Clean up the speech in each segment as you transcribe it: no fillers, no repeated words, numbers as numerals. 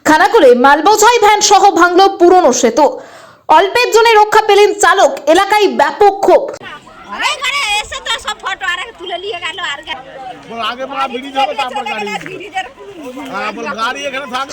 খানাকুলে মালবোঝাই van সহ ভাঙল পুরনো সেতু। অল্পের জন্য রক্ষা পেলেন চালক। এলাকায় ব্যাপক ক্ষোভ।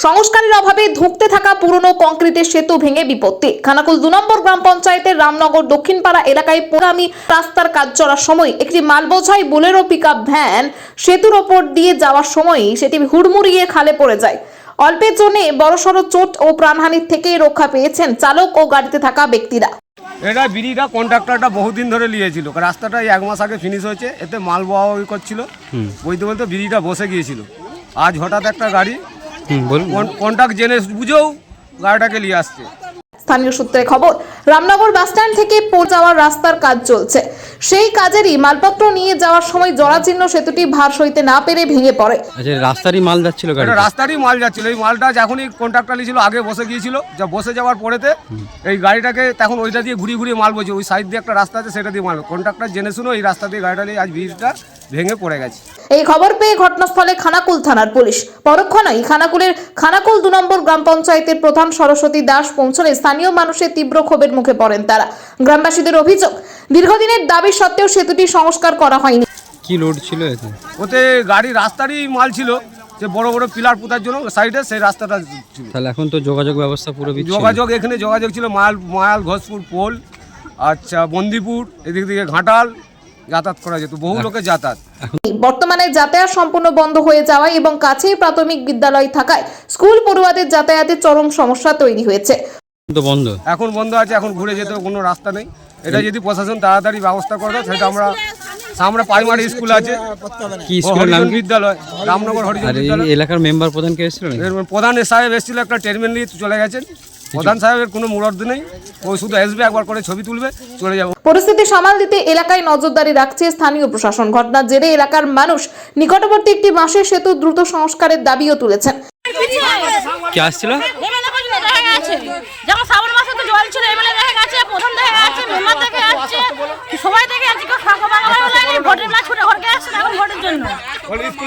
সংস্কারের অভাবে ধুঁকতে থাকা পুরনো কংক্রিটের সেতু ভেঙে বিপত্তি। খানাকুল 2 নম্বর গ্রাম পঞ্চায়েতের রামনগর দক্ষিণপাড়া এলাকায় পোড়ামি রাস্তার কাজ চলার সময় একটি মালবোঝাই বোলেরো পিকআপ ভ্যান সেতুর ওপর দিয়ে যাওয়ার সময় সেটি হুড়মুড়িয়ে খালে পড়ে যায়। অল্পের জন্য বড়সড় চোট ও প্রাণহানির থেকে রক্ষা পেয়েছেন চালক ও গাড়িতে থাকা ব্যক্তিরা। এটা বিড়িটা কন্ট্রাক্টরটা বহুদিন ধরে নিয়েছিল, রাস্তাটা 1 মাস আগে ফিনিশ হয়েছে, এতে মাল বওয়া করছিল, বলতে বলতে বিড়িটা বসে গিয়েছিল। আজ হঠাৎ একটা গাড়ি কন্ট্রাক্ট জেনে বুঝেও গাড়িটাকে নিয়ে আসছে। স্থানীয় সূত্রে খবর, রামনগর বাসস্ট্যান্ড থেকে যাওয়ার রাস্তার কাজ চলছে। সেই কাজেরই মালপত্র নিয়ে যাওয়ার সময় জরাজীর্ণ সেতুটি ভার সইতে না পেরে ভেঙে পড়ে। আচ্ছা, রাস্তারই মাল যাচ্ছিল, রাস্তারই মাল যাচ্ছিল। এই মালটা যখনই কন্ট্রাক্টর নিয়েছিল আগে বসে গিয়েছিল, যা বসে যাওয়ার পরেতে এই গাড়িটাকে তখন ওইটা দিয়ে ঘুরিয়ে ঘুরিয়ে মাল বলছে। ওই সাইড দিয়ে একটা রাস্তা আছে, সেটা দিয়ে মাল কন্ট্রাক্টর জেনে শুনো এই রাস্তা দিয়ে গাড়িটা নিয়ে আজ ব্রিজটা ভেঙে পড়ে গেছে। এই খবর পেয়ে ঘটনাস্থলে খানাকুল থানার পুলিশ। পরক্ষণেই খানাকুল 2 নম্বর গ্রাম পঞ্চায়েতের প্রধান সরস্বতী দাস পৌঁছলে স্থানীয় মানুষের তীব্র ক্ষোভের মুখে পড়েন তারা। গ্রামবাসীদের অভিযোগ, দীর্ঘদিনের দাবি সত্ত্বেও সেতুটি সংস্কার করা হয়নি। কি লোড ছিল এতে? ওতে গাড়ি রাস্তারই মাল ছিল, যে বড় বড় পিলার পোতার জন্য সাইডে সেই রাস্তাটা ছিল। তাহলে এখন তো যোগাযোগ ব্যবস্থা পুরো যোগাযোগ এখানে যোগাযোগ ছিল মায়াল ঘোষপুর পোল, আচ্ছা বন্দিপুর, এদিক থেকে ঘাটাল যাতায়াত করা যেত, বহু লোকের যাতায়াত। বর্তমানে যাতায়াত সম্পূর্ণ বন্ধ হয়ে যাওয়ায় এবং কাছেই প্রাথমিক বিদ্যালয় থাকায় স্কুল পড়ুয়াদের যাতায়াতে চরম সমস্যা তৈরি হয়েছে। বন্ধ এখন বন্ধ আছে, এখন ঘুরে যেতে কোনো রাস্তা নেই। এটা যদি প্রশাসন তাড়াতাড়ি ব্যবস্থা করে দেয়, সেটা আমরা সামনে প্রাইমারি স্কুল আছে, কি স্কুলের নাম? বিদ্যালয়, রামনগর হরিজন বিদ্যালয়। এলাকার মেম্বার প্রধান কে এসেছিল? প্রধান সাহেব এসেছিল, একটা ট্রিটমেন্ট নিয়ে চলে গেছেন। প্রধান সাহেবের কোনো মুরদ নেই, ও শুধু আসবে, একবার করে ছবি তুলবে, চলে যাবো। পরিস্থিতি সামাল দিতে এলাকায় নজরদারি রাখছে স্থানীয় প্রশাসন। ঘটনার জেরে এলাকার মানুষ নিকটবর্তী একটি বাঁশের সেতু দ্রুত সংস্কারের দাবিও তুলেছেন। কে আসছিল? যেমন শ্রাবণ মাসে তো জল ছিল, এমএলএ দেখে গেছে, প্রধান দেখে গেছে, মেম্বার দেখে যাচ্ছে, সবাই দেখে যাচ্ছে। কেউ ফাঁকা ফাঁকা লাগে, ভোটের মাছ ছুটে ঘরকে আসছে এখন ভোটের জন্য।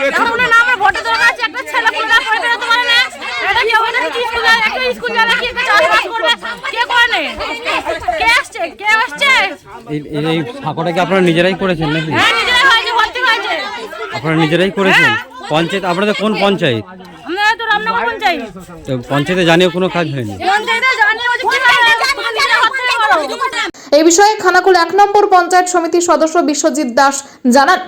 এখন বলে না আমার ভোটের দরকার আছে, একটা ছেলে পুলে পড়ে বেরোতে পারে না। এটা কি হবে নাকি স্কুলে? একটা স্কুল যারা কি একটা চাষবাস করবে, কে করে না? কে আসছে? এই ফাঁকটা কি আপনারা নিজেরাই করেছেন নাকি? হ্যাঁ, নিজেরাই হয়েছে, ভর্তি হয়েছে। আপনারা নিজেরাই করেছেন? পঞ্চায়েত, আপনাদের কোন পঞ্চায়েত? আমরা তো রামনগর পঞ্চায়েত। তো পঞ্চায়েতে জানিয়ে কোনো কাজ হয়নি? পঞ্চায়েতে জানিয়ে কি এই বিষয়ে খানাকুল 1 নম্বর পঞ্চায়েত সমিতির সদস্য বিশ্বজিৎ দাস জানান,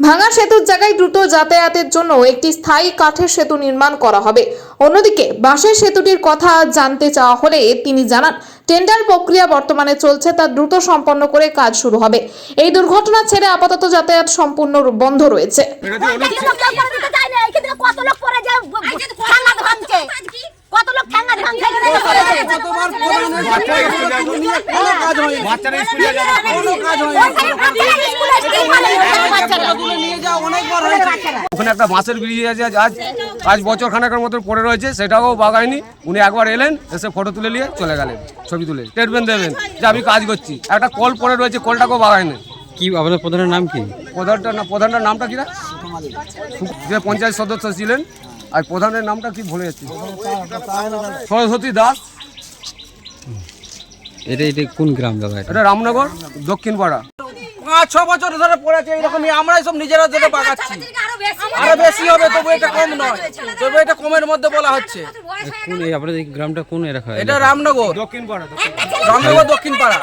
ভাঙা সেতুর জায়গায় দ্রুত যাতায়াতের জন্য একটি স্থায়ী কাঠের সেতু নির্মাণ করা হবে। অন্যদিকে বাঁশের সেতুটির কথা জানতে চাওয়া হলে তিনি জানান, টেন্ডার প্রক্রিয়া বর্তমানে চলছে, তা দ্রুত সম্পন্ন করে কাজ শুরু হবে। এই দুর্ঘটনা ছেড়ে আপাতত যাতায়াত সম্পূর্ণ বন্ধ রয়েছে। কত লোক ঠ্যাঙ্গা ভাঙছে, ওখানে একটা বাঁশের ব্রিজ আছে, আজ বছর খানেকের মতো পড়ে রয়েছে, সেটাও বাগায়নি। উনি একবার এলেন, এসে ফটো তুলে নিয়ে চলে গেলেন, ছবি তুলে স্টেটমেন্ট দেবেন যে আমি কাজ করছি। একটা কল পড়ে রয়েছে, কলটাকেও বাগায়নি। কি আপনাদের প্রধানের নাম কি? প্রধানটার নামটা কি না, যে পঞ্চায়েত সদস্য ছিলেন, আর প্রধানের নামটা কি ভুলে যাচ্ছি, সরস্বতী দাস। এটা কোন গ্রাম দাদা? এটা রামনগর দক্ষিণপাড়া। 5-6 বছর ধরে পড়েছে এইরকমই, আমরাই সব নিজেরা ধরে বাগাচ্ছি। আরো বেশি হবে, তবু এটা কম নয়, তবু এটা কমের মধ্যে বলা হচ্ছে। কোন এই আপনাদের গ্রামটা কোন এলাকা? এটা রামনগর দক্ষিণপাড়া। রামনগর দক্ষিণপাড়া।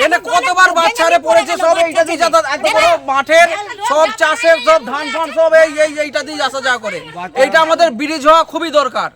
এনে কতবার বাচ্চারে পড়েছে, সব এইটা দিয়ে যাতায়াত, এত বড় মাঠের সব চাষের সব ধান ফান সব এইটা দিয়ে আসা যাওয়া করে। এইটা আমাদের ব্রিজ হওয়া খুবই দরকার।